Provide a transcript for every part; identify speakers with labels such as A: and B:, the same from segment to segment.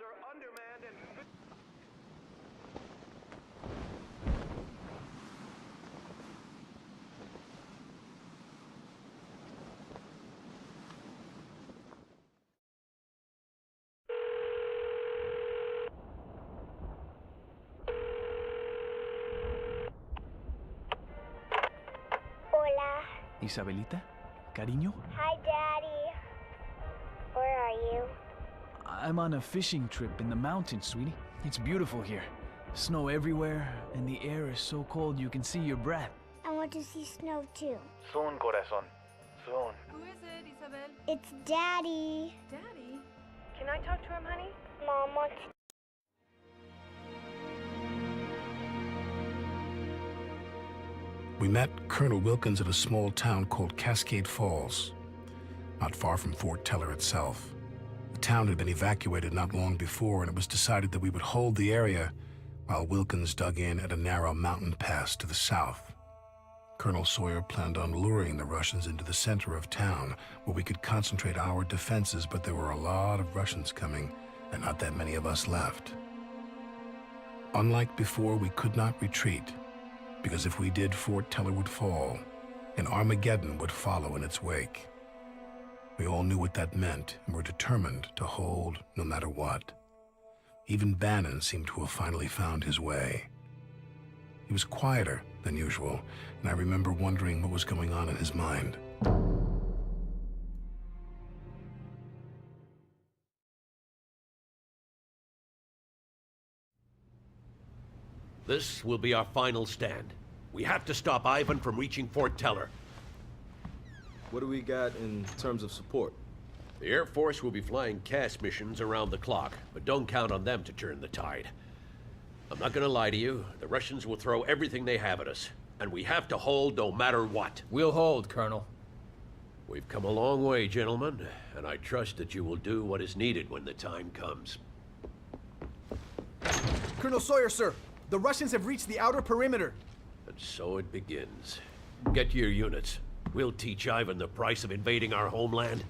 A: are undermanned and...
B: Hola.
C: Isabelita? Cariño?
B: Hi, Daddy. Where are you?
C: I'm on a fishing trip in the mountains, sweetie. It's beautiful here. Snow everywhere, and the air is so cold you can see your breath.
B: I want to see snow too.
A: Soon, corazón. Soon.
D: Who is it, Isabel?
B: It's Daddy.
D: Daddy? Can I talk to him, honey?
B: Mom wants...
E: We met Colonel Wilkins at a small town called Cascade Falls, not far from Fort Teller itself. The town had been evacuated not long before, and it was decided that we would hold the area while Wilkins dug in at a narrow mountain pass to the south. Colonel Sawyer planned on luring the Russians into the center of town, where we could concentrate our defenses, but there were a lot of Russians coming, and not that many of us left. Unlike before, we could not retreat, because if we did, Fort Teller would fall, and Armageddon would follow in its wake. We all knew what that meant, and were determined to hold no matter what. Even Bannon seemed to have finally found his way. He was quieter than usual, and I remember wondering what was going on in his mind.
F: This will be our final stand. We have to stop Ivan from reaching Fort Teller.
G: What do we got in terms of support?
F: The Air Force will be flying CAS missions around the clock, but don't count on them to turn the tide. I'm not gonna lie to you, the Russians will throw everything they have at us, and we have to hold no matter what.
H: We'll hold, Colonel.
F: We've come a long way, gentlemen, and I trust that you will do what is needed when the time comes.
I: Colonel Sawyer, sir. The Russians have reached the outer perimeter.
F: And so it begins. Get your units. We'll teach Ivan the price of invading our homeland.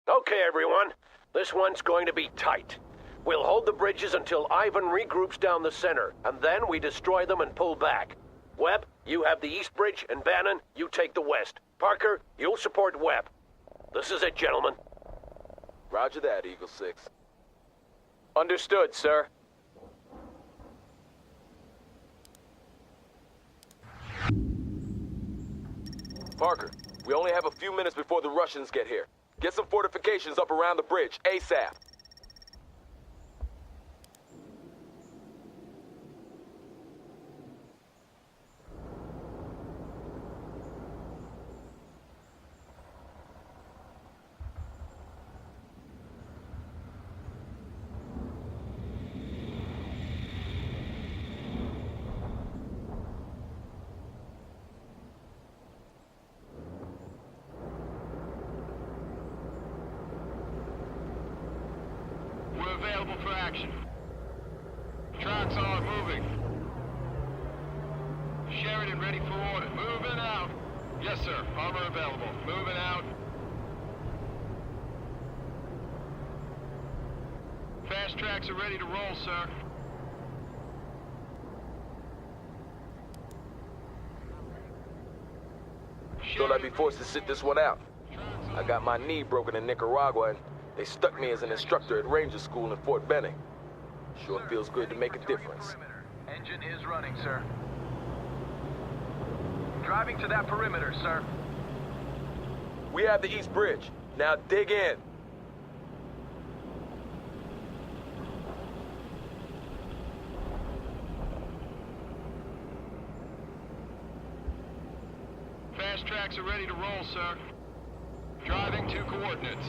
F: Okay, everyone. This one's going to be tight. We'll hold the bridges until Ivan regroups down the center, and then we destroy them and pull back. Webb, you have the east bridge, and Bannon, you take the west. Parker, you'll support Webb. This is it, gentlemen.
G: Roger that, Eagle 6.
A: Understood, sir.
G: Parker, we only have a few minutes before the Russians get here. Get some fortifications up around the bridge, ASAP.
A: We're available for action. Tracks are moving. Sheridan ready for order. Moving out. Yes, sir. Armor available. Moving out. Fast tracks are ready to roll, sir.
G: Thought I'd be forced to sit this one out. I got my knee broken in Nicaragua, and they stuck me as an instructor at Ranger School in Fort Benning. Sure feels good to make a difference.
A: Engine is running, sir. Driving to that perimeter, sir.
G: We have the East Bridge. Now dig in.
A: Fast tracks are ready to roll, sir. Driving to coordinates.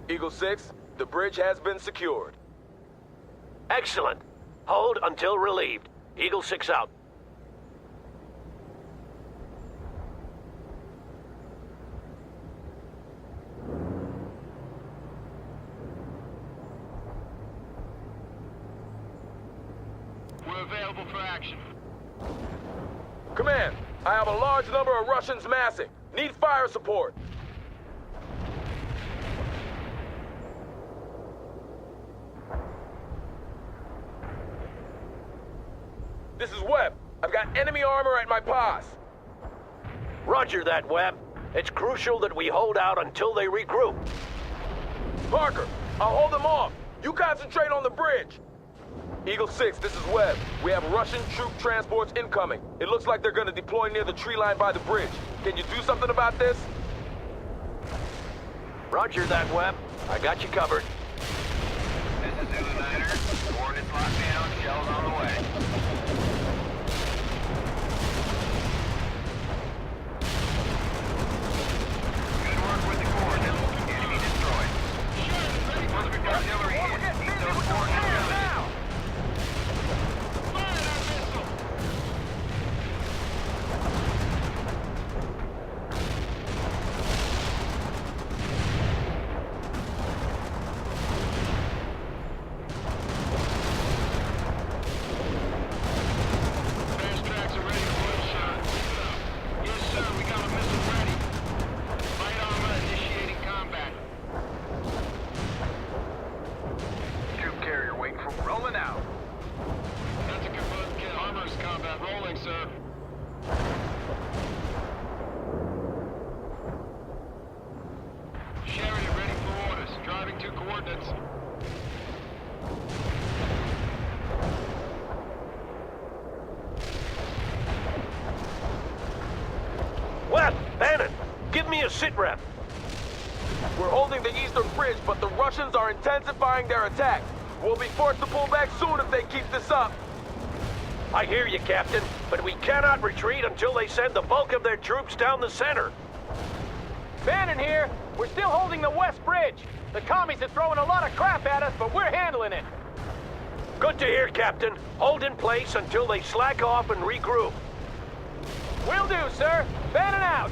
G: Eagle 6, the bridge has been secured.
F: Excellent. Hold until relieved. Eagle 6 out.
A: available for action.
G: Command, I have a large number of Russians massing. Need fire support. This is Webb. I've got enemy armor at my pass.
F: Roger that, Webb. It's crucial that we hold out until they regroup.
G: Parker, I'll hold them off. You concentrate on the bridge. Eagle 6, this is Webb. We have Russian troop transports incoming. It looks like they're gonna deploy near the tree line by the bridge. Can you do something about this?
F: Roger that, Webb. I got you covered.
A: This is Zulu Niner. Coordinates locked down. Shells on the way. Good work with the coordinates. Enemy destroyed. Perfect artillery in. Keep those coordinates coming. Fire that missile! Fast tracks are ready for a shot. Yes, sir. We got a missile ready. Light armor initiating combat. Troop carrier waiting for rolling out. That's a confirmed kill. Armor's combat rolling, sir. Sheridan ready for orders. Driving to coordinates.
F: Webb, Bannon, give me a sit rep.
G: We're holding the eastern bridge, but the Russians are intensifying their attack. We'll be forced to pull back soon if they keep this up.
F: I hear you, Captain, but we cannot retreat until they send the bulk of their troops down the center.
H: Bannon here. We're still holding the west bridge. The commies are throwing a lot of crap at us, but we're handling it.
F: Good to hear, Captain. Hold in place until they slack off and regroup.
H: Will do, sir. Bannon out.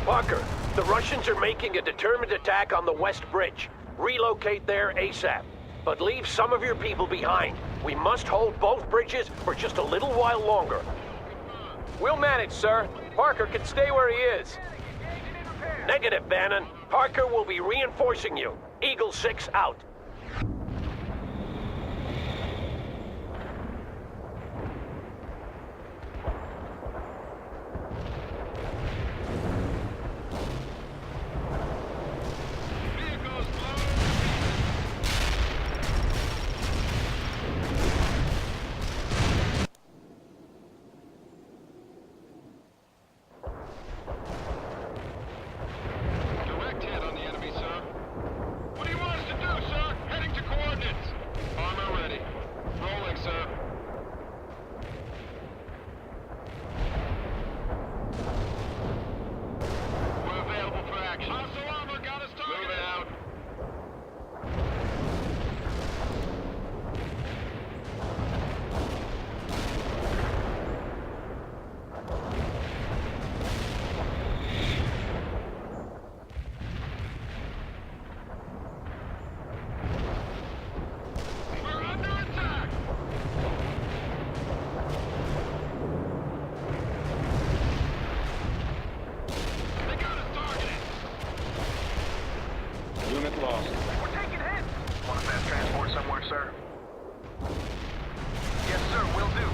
F: Parker, the Russians are making a determined attack on the West Bridge. Relocate there ASAP. But leave some of your people behind. We must hold both bridges for just a little while longer.
H: We'll manage, sir. Parker can stay where he is.
F: Negative, Bannon. Parker will be reinforcing you. Eagle 6 out.
A: Direct hit on the enemy, sir. What do you want us to do, sir? Heading to coordinates. Armor ready. Rolling, sir. We're available for action. Hostile armor got us targeted. Moving out. We're under attack. They got us targeted.
J: Unit lost.
A: We're taking hits. Want a fast transport somewhere, sir? Yes, sir. Will do.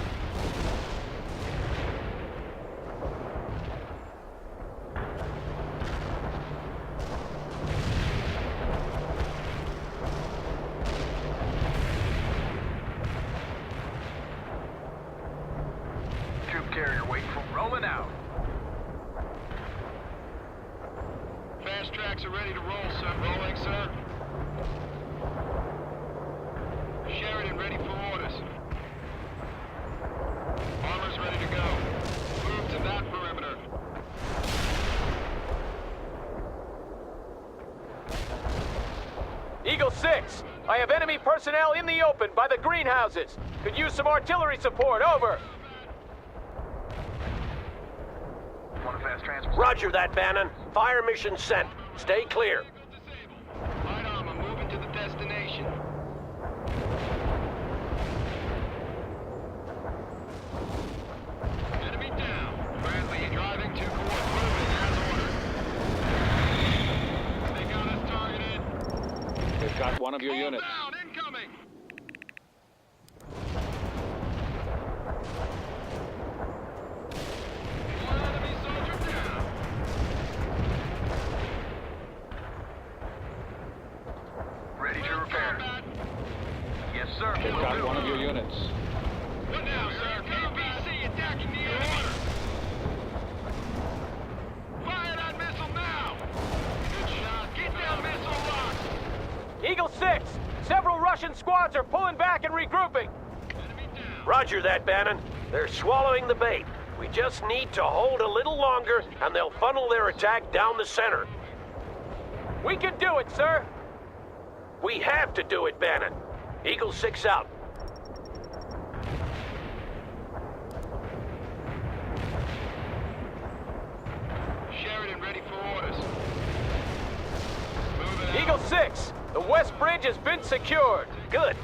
A: Troop carrier waiting for rolling out. Fast tracks are ready to roll, sir. Rolling, sir. Sheridan ready for orders. Armor's ready to go. Move to that perimeter.
H: Eagle 6, I have enemy personnel in the open by the greenhouses. Could use some artillery support, over.
F: Roger that, Bannon. Fire mission sent. Stay clear.
A: Light armor moving to the destination. Enemy down. Friendly driving to coordinates. Moving as ordered. They got us targeted.
H: They've got one of your units.
A: Down, incoming. One enemy soldier down.
H: Ready to repair.
A: Combat.
H: Yes, sir. They've got one of your units.
A: What now, sir? KBC attacking the order. Fire that missile now. Good shot. Get that missile locked.
H: Eagle 6, several Russian squads are pulling back and regrouping.
A: Enemy down.
F: Roger that, Bannon. They're swallowing the bait. We just need to hold a little longer, and they'll funnel their attack down the center.
H: We can do it, sir.
F: We have to do it, Bannon. Eagle 6 out.
A: Sheridan ready for orders. Moving out.
H: Eagle 6, the West Bridge has been secured.
F: Good.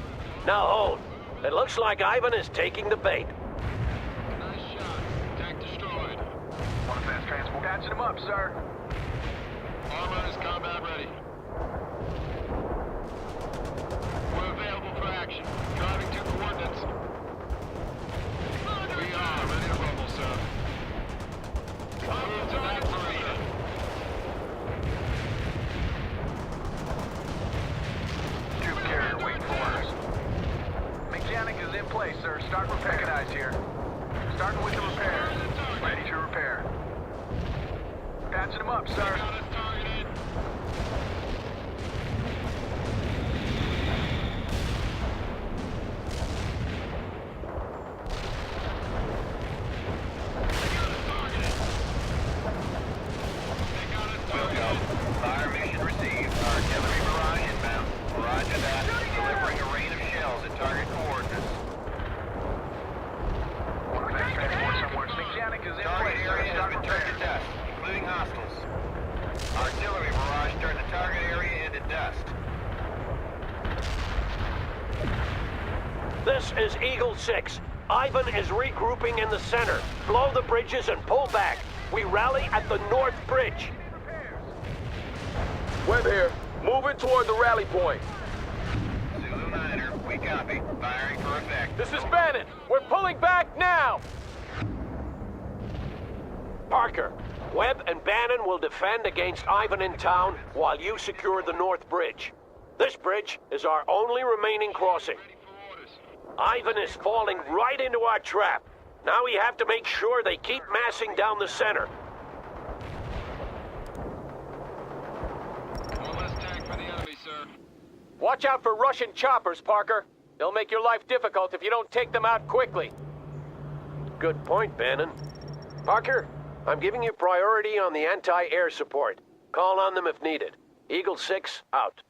F: Now hold. It looks like Ivan is taking the bait.
A: Nice shot. Tank destroyed.
H: One fast transport. Patching them up, sir.
A: Armor is combat ready. We're available for action. Driving to coordinates. We are ready to rumble, sir. Move to that perimeter.
H: Troop carrier, wait for orders. Mechanic is in place, sir. Start repair. Mechanized here. Starting with the repairs. Ready to repair. Patching them up, sir.
A: Got us targeted.
J: Fire mission received. Artillery barrage inbound. Roger that. Delivering a rain of shells at target coordinates.
H: One fast transport somewhere. Mechanic is in
J: Target
H: place, sir.
J: area has
H: Start
J: been
H: repair.
J: turned to dust, including hostiles. Artillery barrage turned the target area into dust.
F: This is Eagle 6. Ivan is regrouping in the center. Blow the bridges and pull back. We rally at the North Bridge.
G: Webb here. Moving toward the rally point.
J: Zulu Miner, we copy. Firing for effect.
H: This is Bannon. We're pulling back now.
F: Parker, Webb and Bannon will defend against Ivan in town while you secure the North Bridge. This bridge is our only remaining crossing.
A: Ready for orders.
F: Ivan is falling right into our trap. Now we have to make sure they keep massing down the center.
A: One less tank for the enemy, sir.
H: Watch out for Russian choppers, Parker. They'll make your life difficult if you don't take them out quickly.
F: Good point, Bannon. Parker, I'm giving you priority on the anti-air support. Call on them if needed. Eagle 6, out.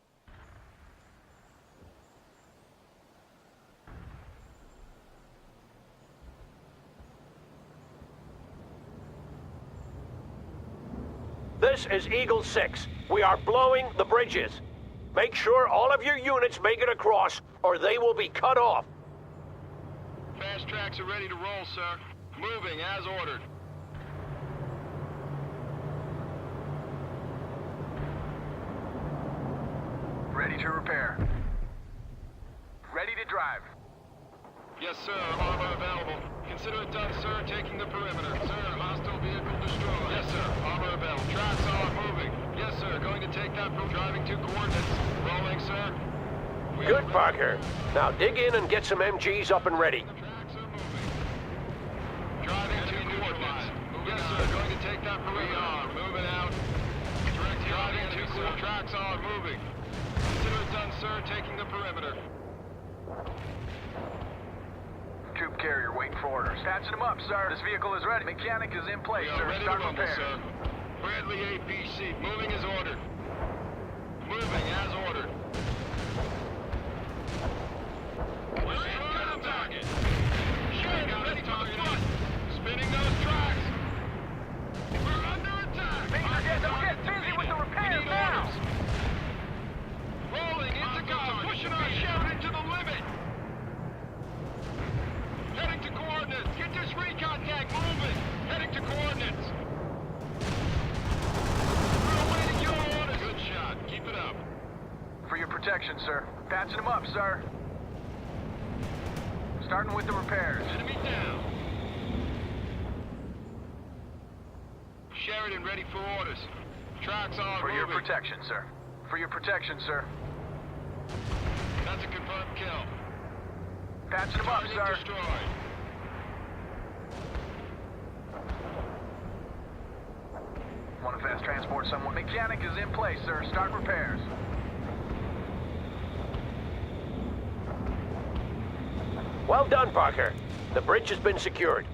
F: This is Eagle 6. We are blowing the bridges. Make sure all of your units make it across, or they will be cut off.
A: Fast tracks are ready to roll, sir. Moving as ordered.
H: Ready to repair. Ready to drive.
A: Yes, sir. Armor available. Consider it done, sir. Taking the perimeter. Sir, hostile vehicle destroyed. Yes, sir. Armor available. Tracks are moving. Yes, sir. Going to take that from driving to coordinates. Rolling, sir. We are
F: Good,
A: ready.
F: Parker. Now dig in and get some MGs up and ready.
A: The tracks are moving. Driving to coordinates. Yes, sir. Going to take that perimeter. We are moving out. Driving to Tracks are moving. Consider it done, sir. Taking the perimeter.
H: Troop carrier waiting for orders. Patching them up, sir. This vehicle is ready. Mechanic is in place,
A: We are
H: sir.
A: ready
H: Start
A: to rumble,
H: repairs.
A: sir. Bradley APC, moving as ordered. Moving as ordered. We're in on target. Shooting on his target. Spinning those tracks. We're under attack.
H: Major, get busy with the repairs now.
A: Rolling into guard, pushing our shout into the limit. Heading to coordinates. Get this recon tank moving. Heading to coordinates. We're awaiting your orders. Good shot. Keep it up.
H: For your protection, sir. Patching them up, sir. Starting with the repairs.
A: Enemy down. Sheridan ready for orders. Tracks are
H: For your
A: moving.
H: protection, sir. For your protection, sir.
A: That's a confirmed kill.
H: Patching them up,
A: Target
H: sir.
A: destroyed.
H: Want to fast transport someone? Mechanic is in place, sir. Start repairs.
F: Well done, Parker. The bridge has been secured.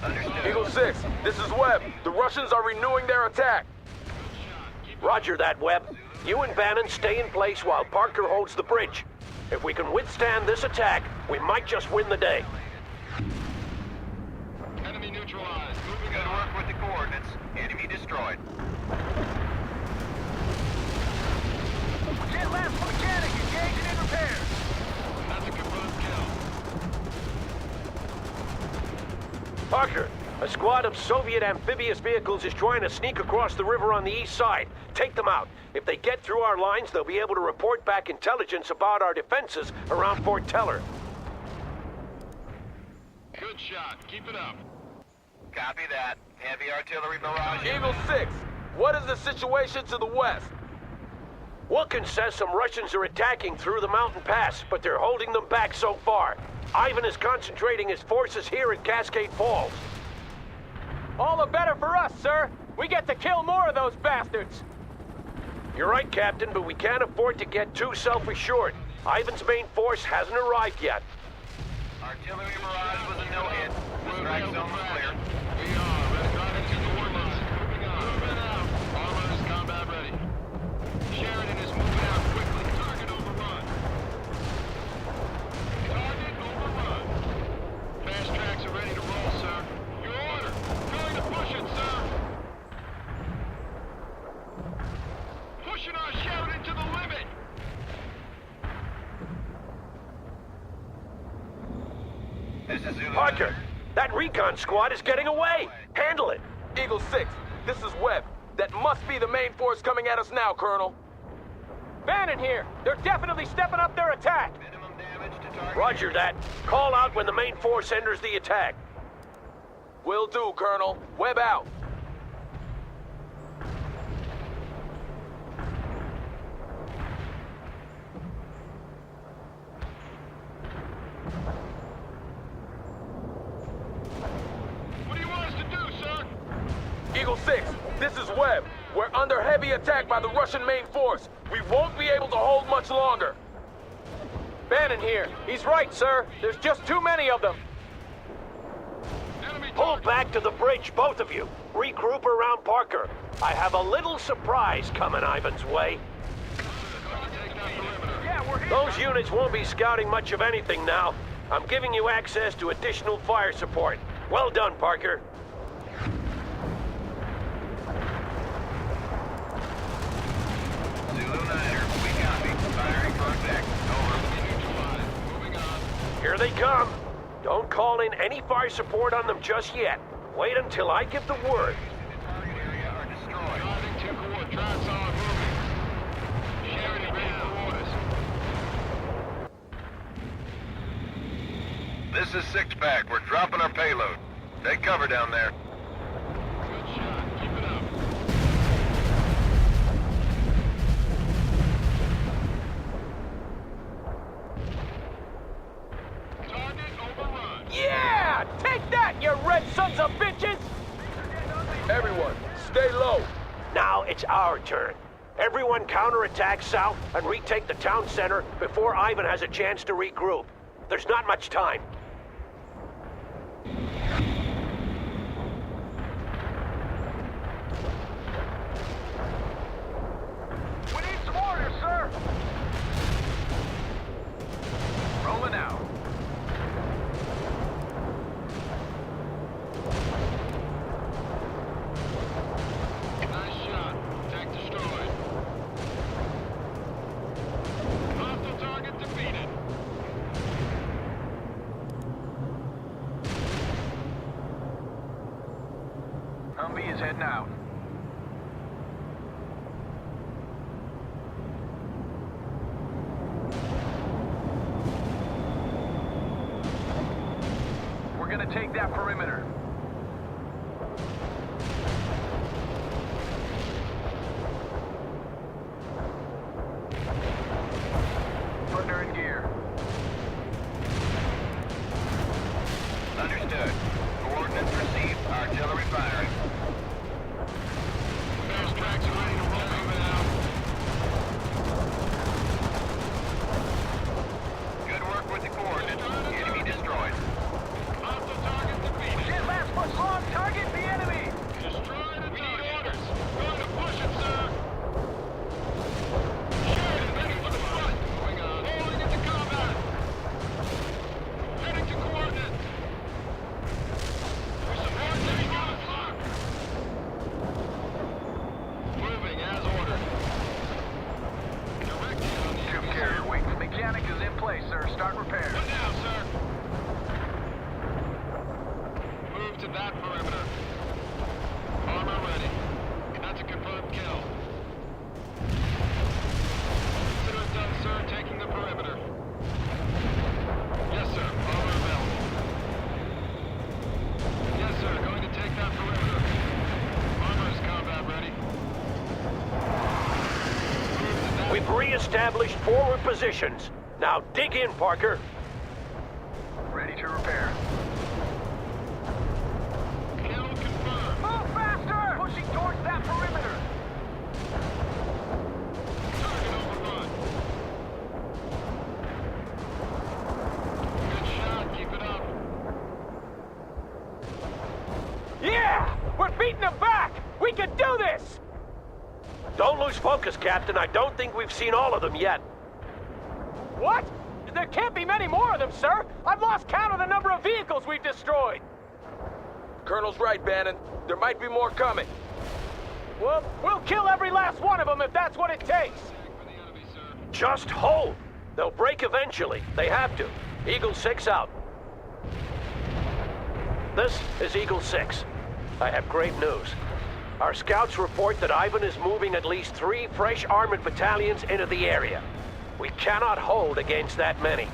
J: Understood.
G: Eagle 6, this is Webb. The Russians are renewing their attack.
F: Roger that, Webb. You and Bannon stay in place while Parker holds the bridge. If we can withstand this attack, we might just win the day.
A: Enemy neutralized. Moving
J: Good
A: on.
J: work with the coordinates. Enemy destroyed.
H: Get left, mechanic engaging in repairs.
A: That's a confirmed kill.
F: Parker, a squad of Soviet amphibious vehicles is trying to sneak across the river on the east side. Take them out. If they get through our lines, they'll be able to report back intelligence about our defenses around Fort Teller.
A: Good shot. Keep it up.
J: Copy that. Heavy artillery barrage.
G: Eagle 6, what is the situation to the west?
F: Wilkins says some Russians are attacking through the mountain pass, but they're holding them back so far. Ivan is concentrating his forces here at Cascade Falls.
K: All the better for us, sir. We get to kill more of those bastards.
F: You're right, Captain, but we can't afford to get too self-assured. Ivan's main force hasn't arrived yet.
J: Artillery barrage was a no-hit. The strike zone was clear.
A: We are ready. Driving to coordinates. Moving on. Moving out. Armor is combat ready. Sheridan is moving out quickly. Target overrun. Target overrun. Fast tracks are ready to roll, sir. Your order. Going to push it, sir. Pushing our Sheridan to the limit.
J: This is Zulu.
F: Parker, that recon squad is getting away. Handle it.
G: Eagle 6, this is Webb. That must be the main force coming at us now, Colonel.
K: Bannon here. They're definitely stepping up their attack.
J: Minimum damage to target.
F: Roger that. Call out when the main force enters the attack.
G: Will do, Colonel. Webb out.
A: What do you want us to do, sir?
G: Eagle 6, this is Webb. We're under heavy attack by the Russian main force. We won't be able to hold much longer.
K: Bannon here. He's right, sir. There's just too many of them.
A: Enemy
F: Pull
A: target.
F: back to the bridge, both of you. Regroup around Parker. I have a little surprise coming Ivan's way.
A: Take that perimeter.
H: Yeah, we're here.
F: Those units won't be scouting much of anything now. I'm giving you access to additional fire support. Well done, Parker.
J: Zulu 9er, we copy. Firing for effect. Over.
A: Moving on.
F: Here they come. Don't call in any fire support on them just yet. Wait until I give the word.
J: Target area are destroyed.
A: Driving to coordinates. Tracks are moving. Sheridan ready for orders.
J: This is Six-Pack. We're dropping our payload. Take cover down there.
A: Good shot. Keep it up. Target overrun.
K: Yeah! Take that, you red sons of bitches!
G: Everyone, stay low.
F: Now it's our turn. Everyone counterattack south and retake the town center before Ivan has a chance to regroup. There's not much time.
H: We need some orders, sir! Rolling out.
A: Nice shot. Tank destroyed. Hostile target defeated.
H: Humvee is heading out. We're gonna take that perimeter. Partner in gear.
J: Understood. Coordinates received. Artillery firing.
A: Fast tracks are ready to roll. Moving out.
J: Good work with the coordinates. Enemy destroyed.
A: Hostile target defeated.
H: Get last push long, target the enemy!
A: Destroyed a target. We need orders. Going to push it, sir. Shoot it. Ready for the front. Moving on. Rolling into combat. Heading to coordinates. We support enemy gunfire. Moving as ordered. Direct hit on the
H: Tube
A: enemy,
H: carrier
A: sir.
H: weak. Mechanic is in place, sir. Start repairs.
A: What now, sir? Move to that perimeter. Armor ready. That's a confirmed kill. Consider it done, sir. Taking the perimeter. Yes, sir. Armor available. Yes, sir. Going to take that perimeter. Armor is combat ready. Move to that.
F: We've re-established forward positions. Now dig in, Parker.
H: Ready to repair.
A: Kill confirmed.
H: Move faster! Pushing towards that perimeter.
A: Target overrun. Good shot. Keep it up.
K: Yeah! We're beating them back! We can do this!
F: Don't lose focus, Captain. I don't think we've seen all of them yet.
K: What? There can't be many more of them, sir! I've lost count of the number of vehicles we've destroyed!
G: Colonel's right, Bannon. There might be more coming.
K: Well, we'll kill every last one of them if that's what it takes!
A: For the enemy, sir.
F: Just hold. They'll break eventually. They have to. Eagle 6 out. This is Eagle 6. I have great news. Our scouts report that Ivan is moving at least 3 fresh armored battalions into the area. We cannot hold against that many.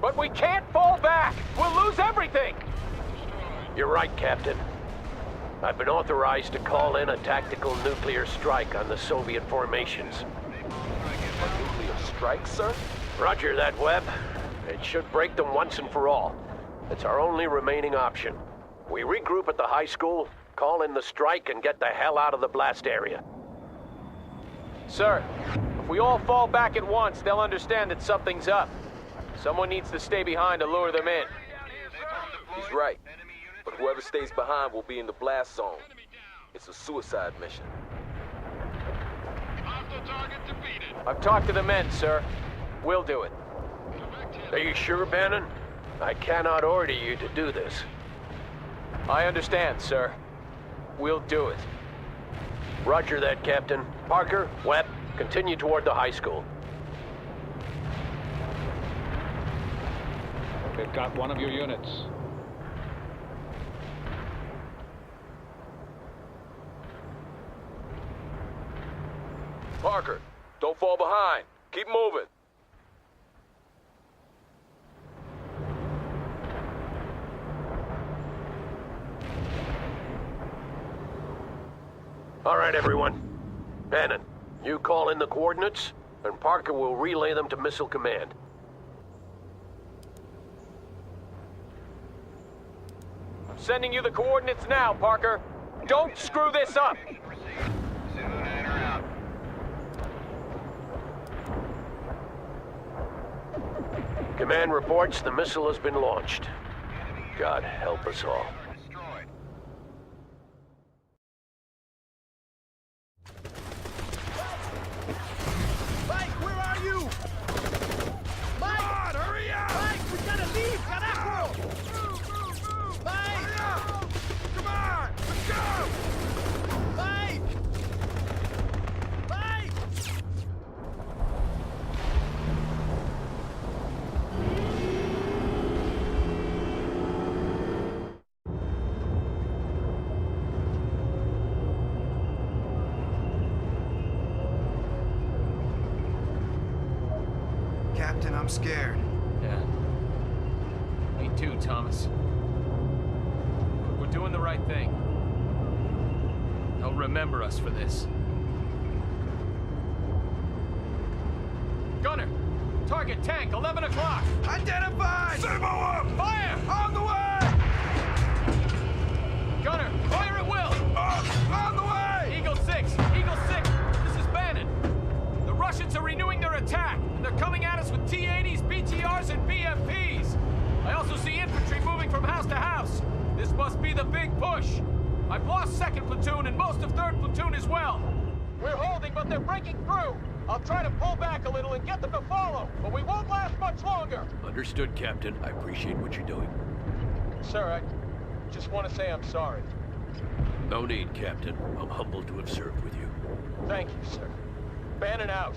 K: But we can't fall back! We'll lose everything!
F: You're right, Captain. I've been authorized to call in a tactical nuclear strike on the Soviet formations.
G: Nuclear strike, sir?
F: Roger that, Webb. It should break them once and for all. It's our only remaining option. We regroup at the high school, call in the strike, and get the hell out of the blast area.
K: Sir, if we all fall back at once, they'll understand that something's up. Someone needs to stay behind to lure them in.
G: He's right. But whoever stays behind will be in the blast zone. It's a suicide mission.
A: Hostile target defeated.
K: I've talked to the men, sir. We'll do it.
A: Direct hit.
F: Are you sure, Bannon? I cannot order you to do this.
K: I understand, sir. We'll do it.
F: Roger that, Captain. Parker, Webb, continue toward the high school.
L: They've got one of your units.
G: Parker, don't fall behind. Keep moving.
F: All right, everyone. Bannon, you call in the coordinates, and Parker will relay them to Missile Command.
K: I'm sending you the coordinates now, Parker. Don't screw this up!
J: Soon and are out.
F: Command reports the missile has been launched. God help us all.
J: Destroyed.
I: Mike, where are you? Mike! Come on, hurry up! Mike, we gotta leave, carajo! Move! Mike! Hurry up! Come on, let's go! Mike! Mike!
M: Captain, I'm scared.
K: Yeah. Me too, Thomas. We're doing the right thing. They'll remember us for this. Gunner! Target tank, 11 o'clock!
G: Identified! Simo up!
K: Fire!
G: On the way!
K: Gunner, fire at will!
G: On the way!
K: Eagle 6! Eagle 6! This is Bannon! The Russians are renewing their attack, and they're coming at us with T-80s, BTRs, and BMPs! I also see infantry moving from house to house. This must be the big push. I've lost 2nd Platoon and most of 3rd Platoon as well. We're holding, but they're breaking through. I'll try to pull back a little and get them to follow, but we won't last much longer.
F: Understood, Captain. I appreciate what you're doing.
K: Sir, I just want to say I'm sorry.
F: No need, Captain. I'm humbled to have served with you.
K: Thank you, sir. Bannon out.